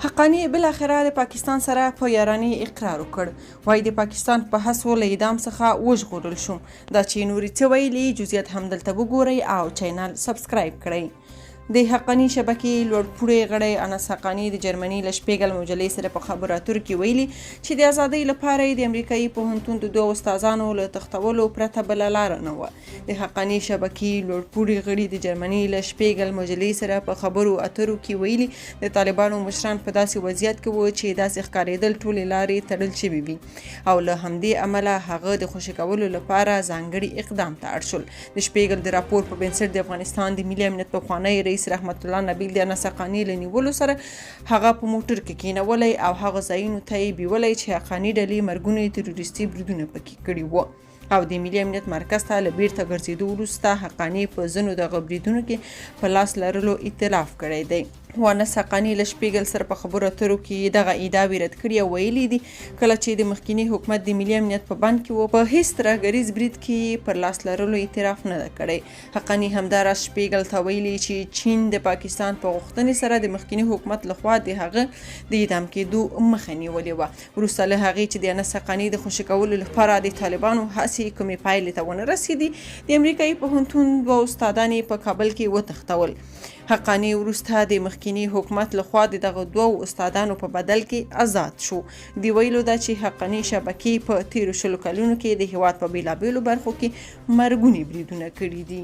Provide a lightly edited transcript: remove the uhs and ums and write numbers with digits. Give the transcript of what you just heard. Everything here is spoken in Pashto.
حقانی بالاخره د پاکستان سره په یارانې اقرار وکړ. وایي د پاکستان په هڅو له اعدام څخه وژغورل شوم. دا چې نورې څه ویلي جزئیات هم دلته وګورئ او چینل سبسکرایب کړئ. د حقانی شبکې لوړپوړی غړی انس حقانی د جرمني له شپیګل مجلې سره په خبرو اترو کې ویلي چې د ازادۍ لپاره یې د امریکایي پوهنتون د دوه استادانو له تښتولو پرته بله لاره نه وه. د حقانی شبکې لوړپوړي غړي د جرمني له شپیګل مجلې سره په خبرو اترو کې ویلي د طالبانو مشران په داسې وضعیت کې وو چې داسې ښکارېدل ټولې لارې تړل شوې وي او له همدې امله هغه د خوشي کولو لپاره ځانګړي اقدام ته اړ شول. د شپیګل د راپور په بنسټ د افغانستان د ملي امنیت پخوانی رئیس رحمت الله نبیل د انس حقانی له نیولو سره هغه په موټر کې کېنولی او هغه ځایونو ته یې بیولی چې حقاني ډلې مرګونه تروریستي بریدونه پکې کړي وو او د ملي امنیت مرکز ته له بیرته ګرځېدو وروسته حقاني په ځینو دغه بریدونو کې په لاس لرلو اعتراف کړی دی. انس حقانی له شپیګل سره په خبرو اترو کې دغه ادعاوې رد کړي او ویلي دي کله چې د مخکینی حکومت د ملي امنیت په بند کې و په هیڅ ترهګریز برید کې پر لاس لرلو اعتراف نه ده کړی. حقانی همداراز شپیګل ته ویلي چې چین د پاکستان په غوښتنې سره د مخکینی حکومت لخوا د هغه د اعدام کېدو مخه نیولې وه. وروسته له هغې چې د انس حقانی د خوشي کولو لپاره د طالبانو هڅې کومې پایلې ته ونه رسېدې د امریکایي پوهنتون دوه استادان یې په کابل کې وتښتول. حقانی وروسته د مخکینی حکومت لخوا د دغه دوه استادانو په بدل کې آزاد شو. د ویلو ده چې حقانی شبکې په تیرو 20 کلونو کې د هیواد په بیلابیلو برخو کې مرګونې بریدونه کړي دي.